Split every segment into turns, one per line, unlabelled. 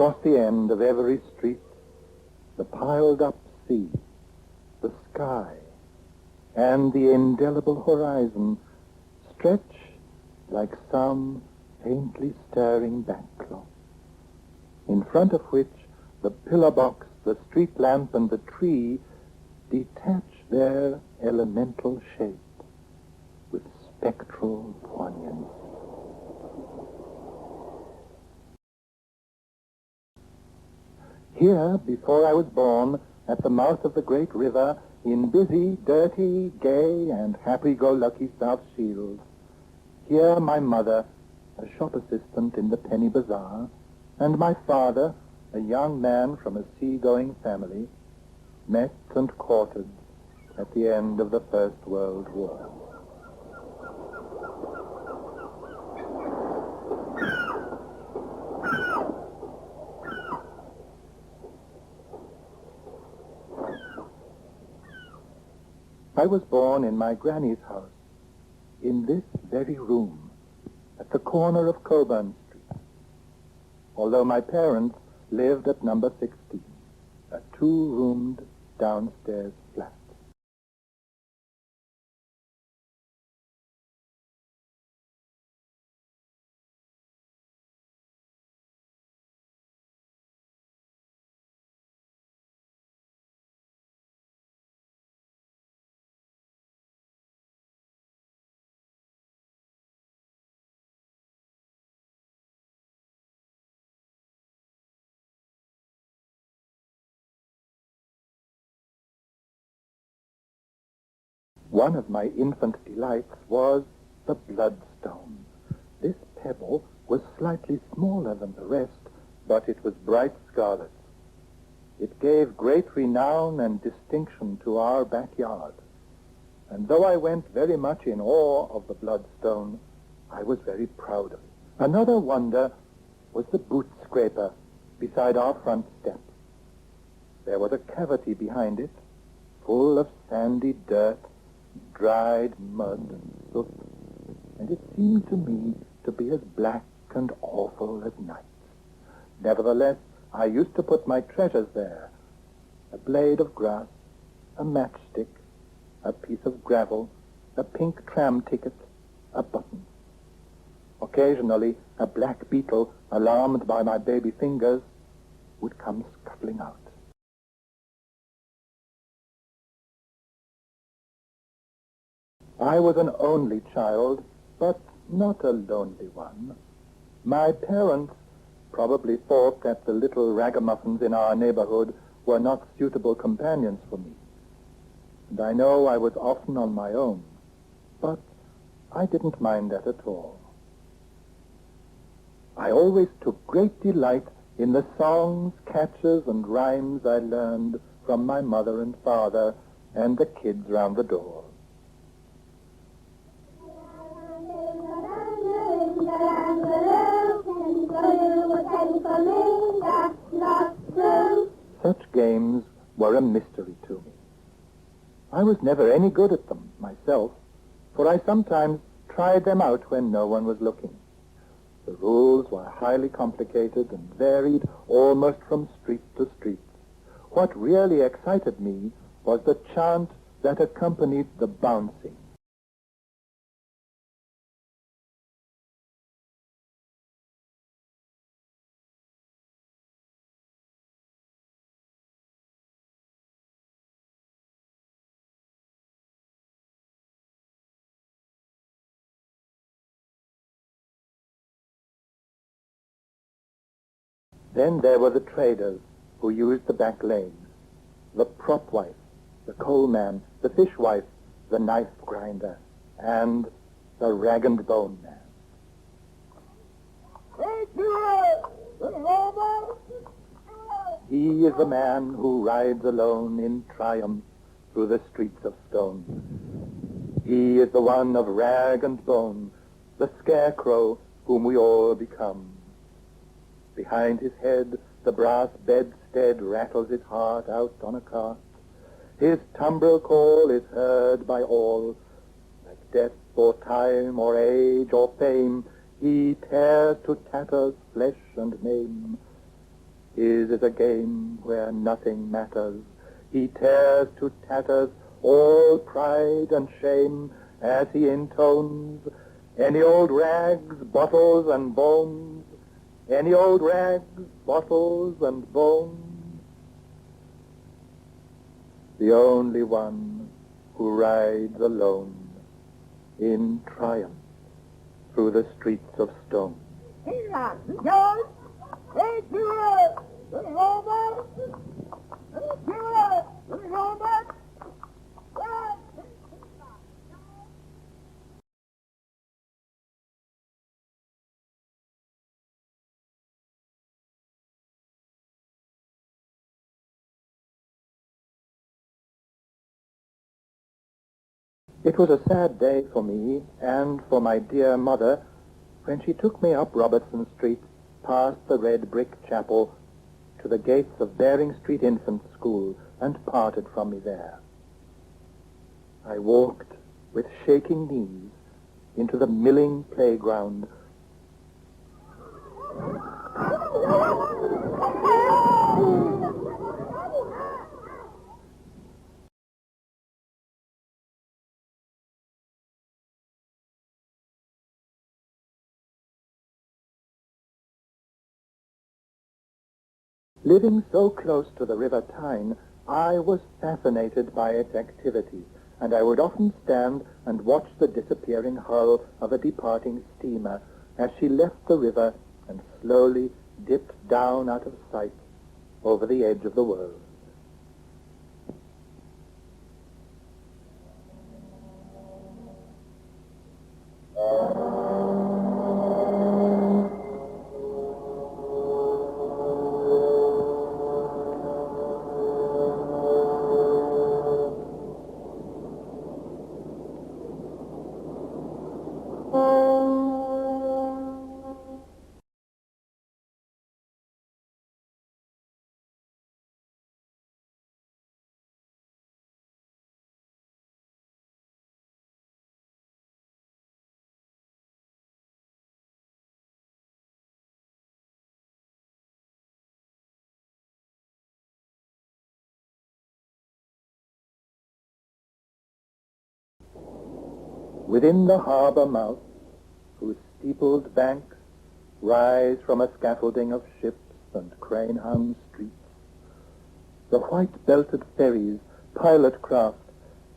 Across the end of every street, the piled-up sea, the sky, and the indelible horizon stretch like some faintly stirring backcloth, in front of which the pillar box, the street lamp, and the tree detach their elemental shape with spectral poignancy. Here, before I was born, at the mouth of the great river, in busy, dirty, gay, and happy-go-lucky South Shields, here my mother, a shop assistant in the penny bazaar, and my father, a young man from a sea-going family, met and courted at the end of the First World War. I was born in my granny's house, in this very room, at the corner of Cockburn Street, although my parents lived at number 16, a two-roomed downstairs flat. One of my infant delights was the bloodstone. This pebble was slightly smaller than the rest, but it was bright scarlet. It gave great renown and distinction to our backyard, and though I went very much in awe of the bloodstone, I was very proud of it. Another wonder was the boot scraper beside our front step. There was a cavity behind it, full of sandy dirt, dried mud and soot, and it seemed to me to be as black and awful as night. Nevertheless, I used to put my treasures there: a blade of grass, a matchstick, a piece of gravel, a pink tram ticket, a button. Occasionally, a black beetle, alarmed by my baby fingers, would come scuttling out. I was an only child, but not a lonely one. My parents probably thought that the little ragamuffins in our neighborhood were not suitable companions for me. And I know I was often on my own, but I didn't mind that at all. I always took great delight in the songs, catches, and rhymes I learned from my mother and father and the kids round the door. Such games were a mystery to me. I was never any good at them myself, for I sometimes tried them out when no one was looking. The rules were highly complicated and varied almost from street to street. What really excited me was the chant that accompanied the bouncing. Then there were the traders who used the back lanes, the prop wife, the coal man, the fish wife, the knife grinder, and the rag and bone man. He is the man who rides alone in triumph through the streets of stone. He is the one of rag and bone, the scarecrow whom we all become. Behind his head, the brass bedstead rattles his heart out on a cart. His tumbril call is heard by all. Like death or time or age or fame, he tears to tatters flesh and name. His is a game where nothing matters. He tears to tatters all pride and shame as he intones, any old rags, bottles, and bones, any old rags, bottles, and bones. The only one who rides alone in triumph through the streets of stone. It was a sad day for me and for my dear mother when she took me up Robertson Street, past the red brick chapel, to the gates of Baring Street Infant School, and parted from me there. I walked with shaking knees into the milling playground. Living so close to the River Tyne, I was fascinated by its activities, and I would often stand and watch the disappearing hull of a departing steamer as she left the river and slowly dipped down out of sight over the edge of the world. Within the harbour mouth, whose steepled banks rise from a scaffolding of ships and crane-hung streets, the white-belted ferries, pilot craft,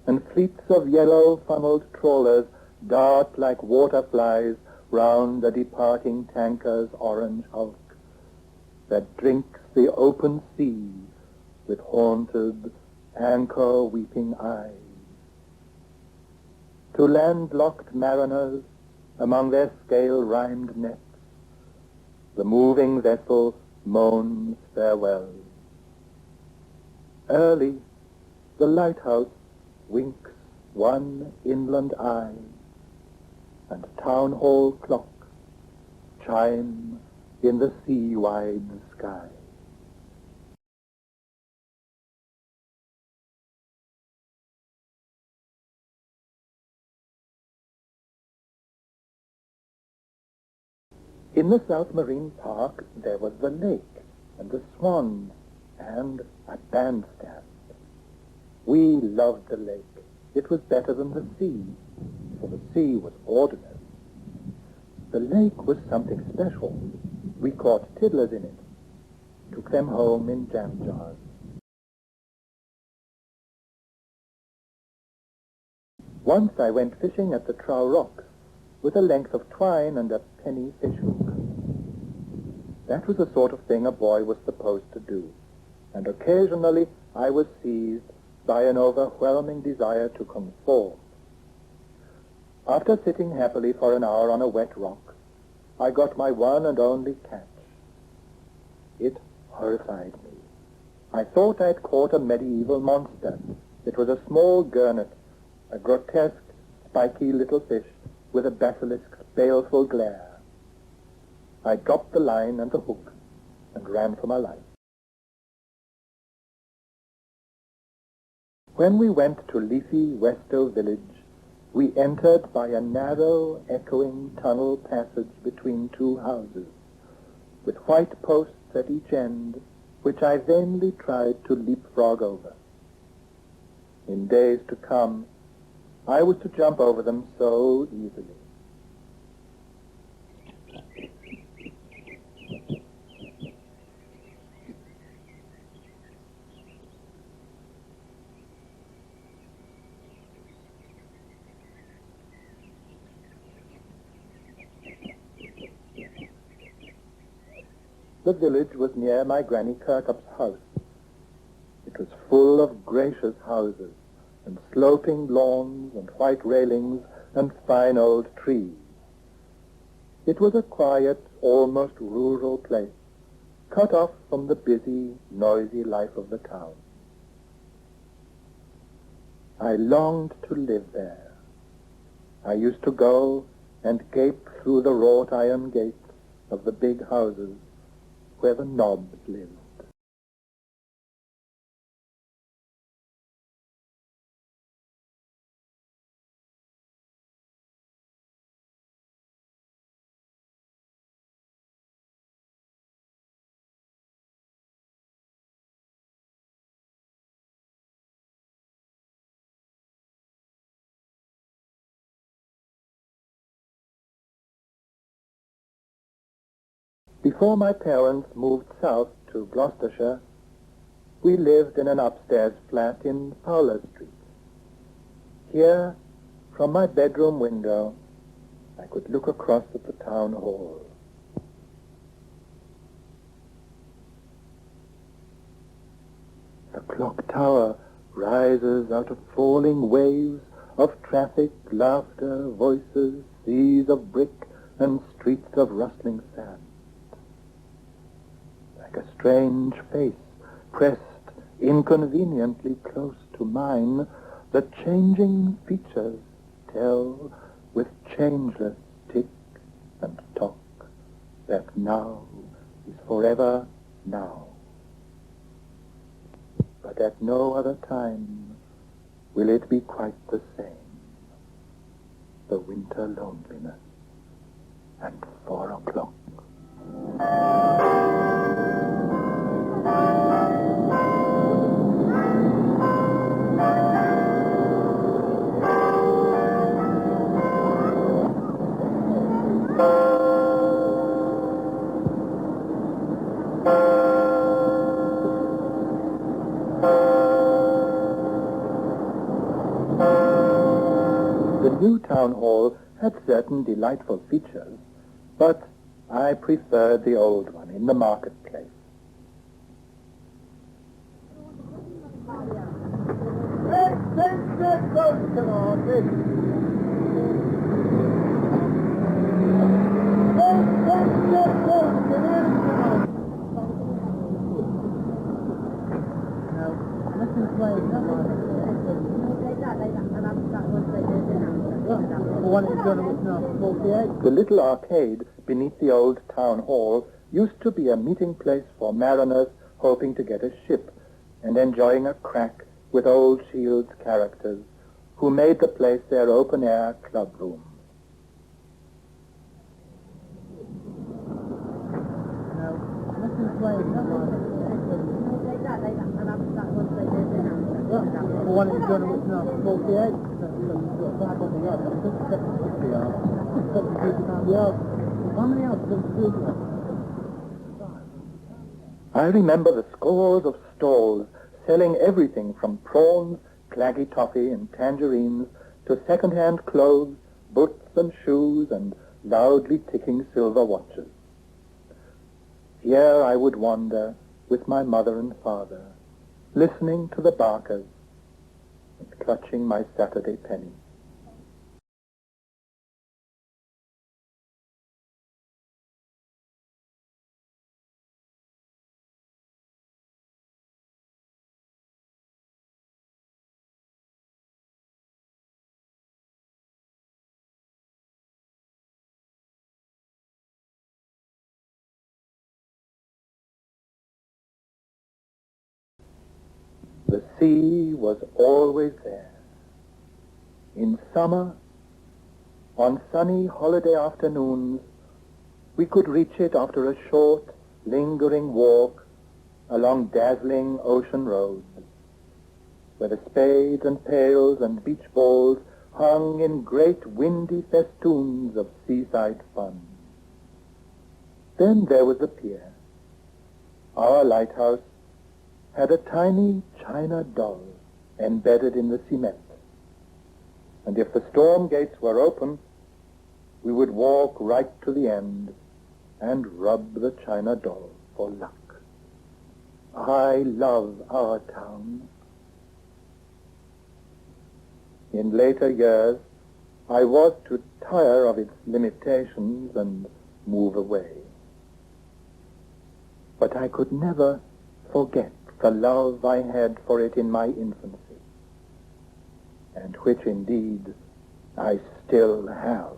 and fleets of yellow-funneled trawlers dart like water-flies round the departing tanker's orange hulk that drinks the open sea with haunted, anchor-weeping eyes. To landlocked mariners, among their scale-rimed nets, the moving vessel moans farewell. Early, the lighthouse winks one inland eye, and town hall clocks chime in the sea-wide sky. In the South Marine Park, there was the lake and the swans and a bandstand. We loved the lake. It was better than the sea, for the sea was ordinary. The lake was something special. We caught tiddlers in it, took them home in jam jars. Once I went fishing at the Trow Rocks with a length of twine and a penny fish hook. That was the sort of thing a boy was supposed to do, and occasionally I was seized by an overwhelming desire to conform. After sitting happily for an hour on a wet rock, I got my one and only catch. It horrified me. I thought I'd caught a medieval monster. It was a small gurnet, a grotesque, spiky little fish with a basilisk's baleful glare. I dropped the line and the hook and ran for my life. When we went to leafy Westoe Village, we entered by a narrow, echoing tunnel passage between two houses, with white posts at each end, which I vainly tried to leapfrog over. In days to come, I was to jump over them so easily. The village was near my Granny Kirkup's house. It was full of gracious houses, and sloping lawns, and white railings, and fine old trees. It was a quiet, almost rural place, cut off from the busy, noisy life of the town. I longed to live there. I used to go and gape through the wrought iron gates of the big houses where the nobs lived. Before my parents moved south to Gloucestershire, we lived in an upstairs flat in Fowler Street. Here, from my bedroom window, I could look across at the town hall. The clock tower rises out of falling waves of traffic, laughter, voices, seas of brick, and streets of rustling sand. Like a strange face pressed inconveniently close to mine, the changing features tell with changeless tick and tock that now is forever now. But at no other time will it be quite the same. The winter loneliness and 4 o'clock. The new town hall had certain delightful features, but I preferred the old one in the marketplace. The little arcade beneath the old town hall used to be a meeting place for mariners hoping to get a ship and enjoying a crack with Old Shield's characters, who made the place their open-air club room. I remember the scores of stalls selling everything from prawns, claggy toffee, and tangerines to second-hand clothes, boots and shoes, and loudly ticking silver watches. Here I would wander with my mother and father, listening to the barkers and clutching my Saturday penny. The sea was always there. In summer, on sunny holiday afternoons, we could reach it after a short, lingering walk along dazzling ocean roads, where the spades and pails and beach balls hung in great windy festoons of seaside fun. Then there was the pier. Our lighthouse had a tiny china doll embedded in the cement, and if the storm gates were open, we would walk right to the end and rub the china doll for luck. I love our town. In later years, I was to tire of its limitations and move away. But I could never forget the love I had for it in my infancy, and which indeed I still have.